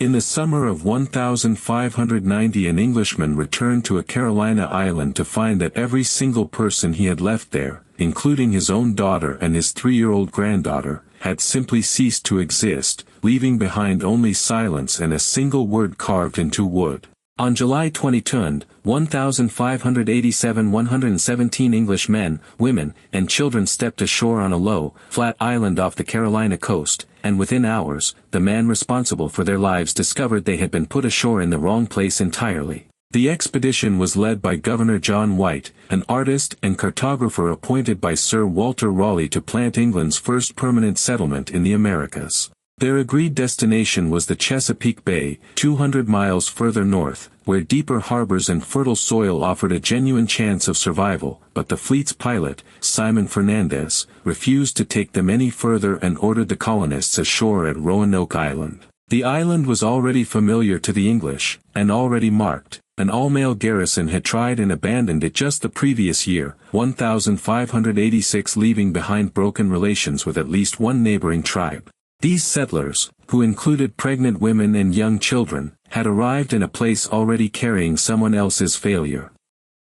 In the summer of 1590 an Englishman returned to a Carolina island to find that every single person he had left there, including his own daughter and his 3-year-old granddaughter, had simply ceased to exist, leaving behind only silence and a single word carved into wood. On July 22, 1587 117 English men, women, and children stepped ashore on a low, flat island off the Carolina coast, and within hours, the man responsible for their lives discovered they had been put ashore in the wrong place entirely. The expedition was led by Governor John White, an artist and cartographer appointed by Sir Walter Raleigh to plant England's first permanent settlement in the Americas. Their agreed destination was the Chesapeake Bay, 200 miles further north, where deeper harbors and fertile soil offered a genuine chance of survival, but the fleet's pilot, Simon Fernandez, refused to take them any further and ordered the colonists ashore at Roanoke Island. The island was already familiar to the English, and already marked. An all-male garrison had tried and abandoned it just the previous year, 1586, leaving behind broken relations with at least one neighboring tribe. These settlers, who included pregnant women and young children, had arrived in a place already carrying someone else's failure.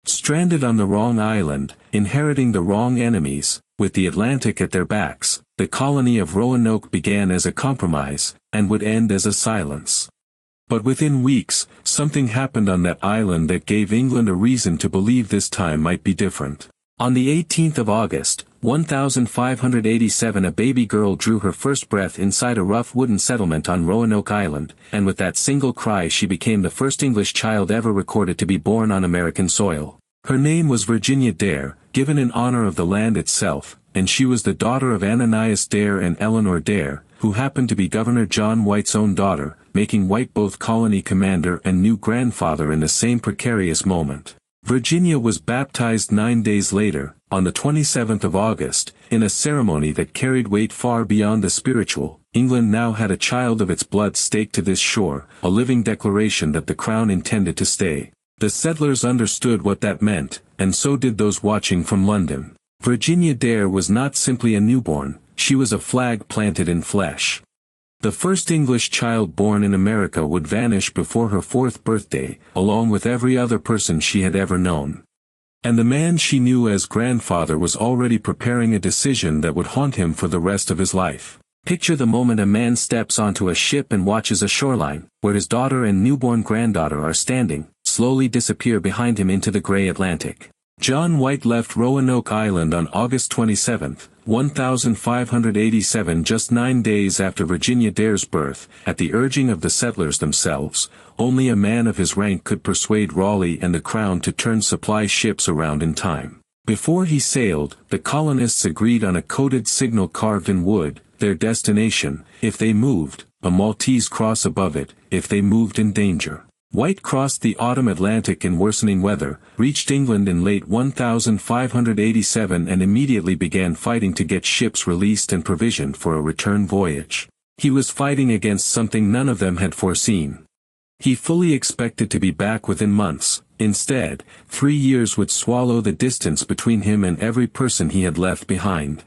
Stranded on the wrong island, inheriting the wrong enemies, with the Atlantic at their backs, the colony of Roanoke began as a compromise, and would end as a silence. But within weeks, something happened on that island that gave England a reason to believe this time might be different. On the 18th of August, 1587 a baby girl drew her first breath inside a rough wooden settlement on Roanoke Island, and with that single cry she became the first English child ever recorded to be born on American soil. Her name was Virginia Dare, given in honor of the land itself, and she was the daughter of Ananias Dare and Eleanor Dare, who happened to be Governor John White's own daughter, making White both colony commander and new grandfather in the same precarious moment. Virginia was baptized 9 days later, on the 27th of August, in a ceremony that carried weight far beyond the spiritual. England now had a child of its blood staked to this shore, a living declaration that the crown intended to stay. The settlers understood what that meant, and so did those watching from London. Virginia Dare was not simply a newborn, she was a flag planted in flesh. The first English child born in America would vanish before her 4th birthday, along with every other person she had ever known. And the man she knew as grandfather was already preparing a decision that would haunt him for the rest of his life. Picture the moment a man steps onto a ship and watches a shoreline, where his daughter and newborn granddaughter are standing, slowly disappear behind him into the gray Atlantic. John White left Roanoke Island on August 27, 1587, just 9 days after Virginia Dare's birth, at the urging of the settlers themselves. Only a man of his rank could persuade Raleigh and the crown to turn supply ships around in time. Before he sailed, the colonists agreed on a coded signal carved in wood, their destination, if they moved, a Maltese cross above it, if they moved in danger. White crossed the autumn Atlantic in worsening weather, reached England in late 1587 and immediately began fighting to get ships released and provisioned for a return voyage. He was fighting against something none of them had foreseen. He fully expected to be back within months. Instead, 3 years would swallow the distance between him and every person he had left behind.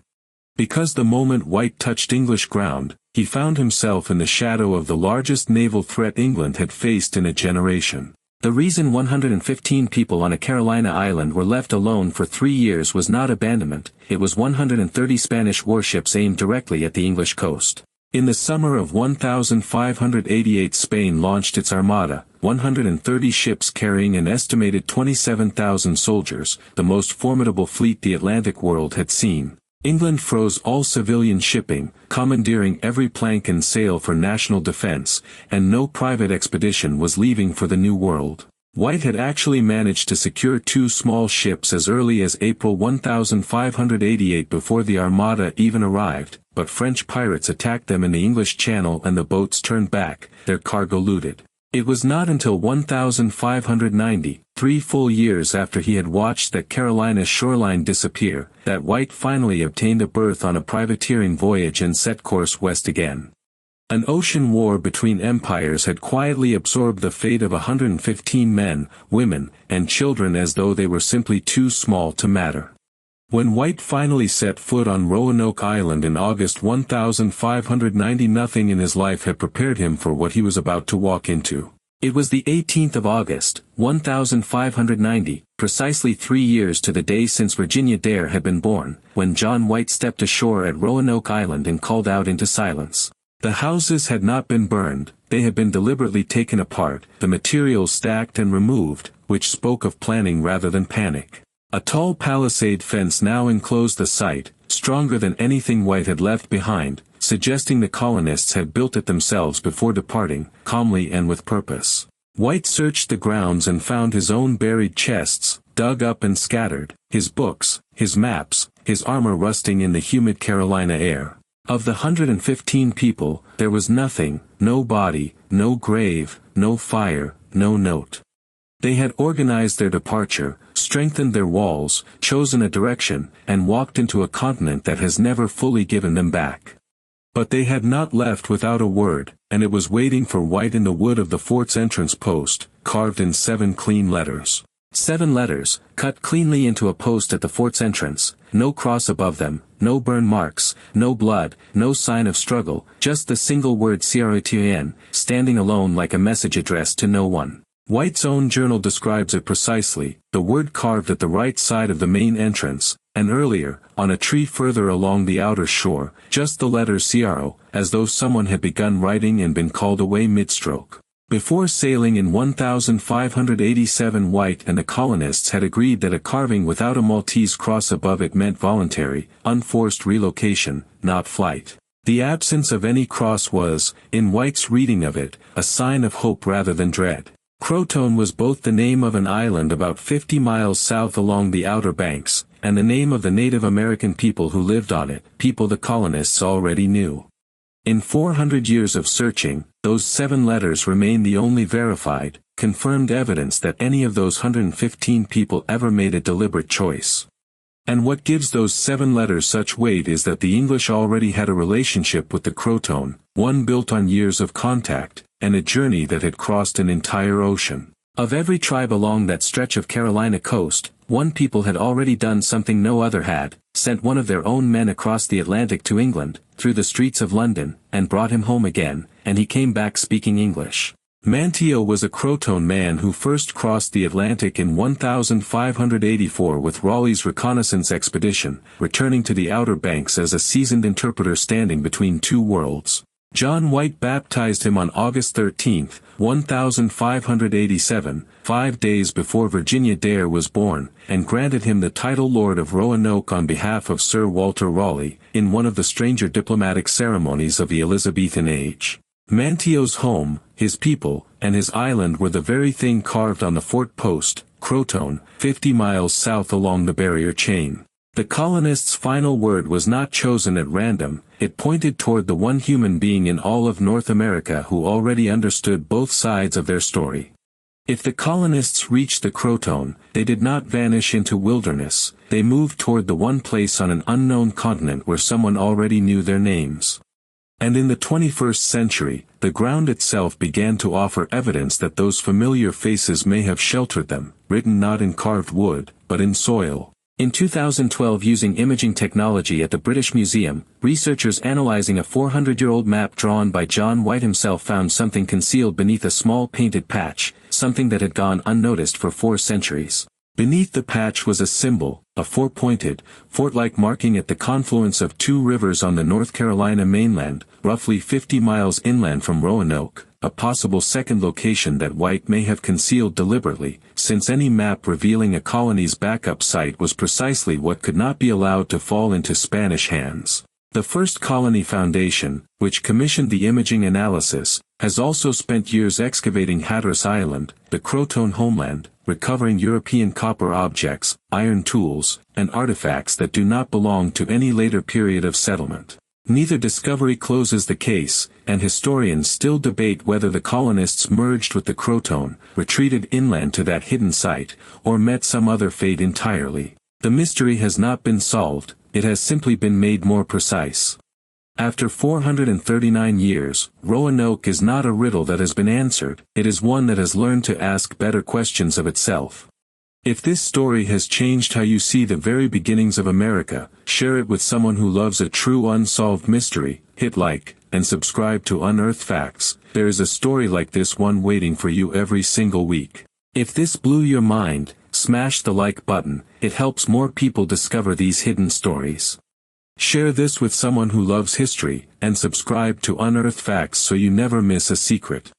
Because the moment White touched English ground, he found himself in the shadow of the largest naval threat England had faced in a generation. The reason 115 people on a Carolina island were left alone for 3 years was not abandonment, it was 130 Spanish warships aimed directly at the English coast. In the summer of 1588 Spain launched its Armada, 130 ships carrying an estimated 27,000 soldiers, the most formidable fleet the Atlantic world had seen. England froze all civilian shipping, commandeering every plank and sail for national defense, and no private expedition was leaving for the New World. White had actually managed to secure 2 small ships as early as April 1588 before the Armada even arrived, but French pirates attacked them in the English Channel and the boats turned back, their cargo looted. It was not until 1590, 3 full years after he had watched that Carolina's shoreline disappear, that White finally obtained a berth on a privateering voyage and set course west again. An ocean war between empires had quietly absorbed the fate of 115 men, women, and children as though they were simply too small to matter. When White finally set foot on Roanoke Island in August 1590, nothing in his life had prepared him for what he was about to walk into. It was the 18th of August, 1590, precisely 3 years to the day since Virginia Dare had been born, when John White stepped ashore at Roanoke Island and called out into silence. The houses had not been burned, they had been deliberately taken apart, the materials stacked and removed, which spoke of planning rather than panic. A tall palisade fence now enclosed the site, stronger than anything White had left behind, suggesting the colonists had built it themselves before departing, calmly and with purpose. White searched the grounds and found his own buried chests, dug up and scattered, his books, his maps, his armor rusting in the humid Carolina air. Of the 115 people, there was nothing, no body, no grave, no fire, no note. They had organized their departure, strengthened their walls, chosen a direction, and walked into a continent that has never fully given them back. But they had not left without a word, and it was waiting for White in the wood of the fort's entrance post, carved in 7 clean letters. 7 letters, cut cleanly into a post at the fort's entrance, no cross above them, no burn marks, no blood, no sign of struggle, just the single word Croatoan, standing alone like a message addressed to no one. White's own journal describes it precisely, the word carved at the right side of the main entrance, and earlier, on a tree further along the outer shore, just the letter Cro, as though someone had begun writing and been called away mid-stroke. Before sailing in 1587, White and the colonists had agreed that a carving without a Maltese cross above it meant voluntary, unforced relocation, not flight. The absence of any cross was, in White's reading of it, a sign of hope rather than dread. Croatoan was both the name of an island about 50 miles south along the outer banks, and the name of the Native American people who lived on it, people the colonists already knew. In 400 years of searching, those 7 letters remain the only verified, confirmed evidence that any of those 115 people ever made a deliberate choice. And what gives those 7 letters such weight is that the English already had a relationship with the Croatoan, one built on years of contact, and a journey that had crossed an entire ocean. Of every tribe along that stretch of Carolina coast, one people had already done something no other had, sent one of their own men across the Atlantic to England, through the streets of London, and brought him home again, and he came back speaking English. Manteo was a Croatoan man who first crossed the Atlantic in 1584 with Raleigh's reconnaissance expedition, returning to the Outer Banks as a seasoned interpreter standing between 2 worlds. John White baptized him on August 13, 1587, 5 days before Virginia Dare was born, and granted him the title Lord of Roanoke on behalf of Sir Walter Raleigh, in one of the stranger diplomatic ceremonies of the Elizabethan age. Manteo's home, his people, and his island were the very thing carved on the fort post, Croatoan, 50 miles south along the barrier chain. The colonists' final word was not chosen at random, it pointed toward the one human being in all of North America who already understood both sides of their story. If the colonists reached the Croatoan, they did not vanish into wilderness, they moved toward the one place on an unknown continent where someone already knew their names. And in the 21st century, the ground itself began to offer evidence that those familiar faces may have sheltered them, written not in carved wood, but in soil. In 2012, using imaging technology at the British Museum, researchers analyzing a 400-year-old map drawn by John White himself found something concealed beneath a small painted patch, something that had gone unnoticed for 4 centuries. Beneath the patch was a symbol, a 4-pointed, fort-like marking at the confluence of 2 rivers on the North Carolina mainland, roughly 50 miles inland from Roanoke, a possible second location that White may have concealed deliberately, since any map revealing a colony's backup site was precisely what could not be allowed to fall into Spanish hands. The First Colony Foundation, which commissioned the imaging analysis, has also spent years excavating Hatteras Island, the Croatoan homeland, recovering European copper objects, iron tools, and artifacts that do not belong to any later period of settlement. Neither discovery closes the case, and historians still debate whether the colonists merged with the Croatoan, retreated inland to that hidden site, or met some other fate entirely. The mystery has not been solved, it has simply been made more precise. After 439 years, Roanoke is not a riddle that has been answered, it is one that has learned to ask better questions of itself. If this story has changed how you see the very beginnings of America, share it with someone who loves a true unsolved mystery, hit like, and subscribe to Unearthed Facts. There is a story like this one waiting for you every single week. If this blew your mind, smash the like button. It helps more people discover these hidden stories. Share this with someone who loves history, and subscribe to Unearthed Facts so you never miss a secret.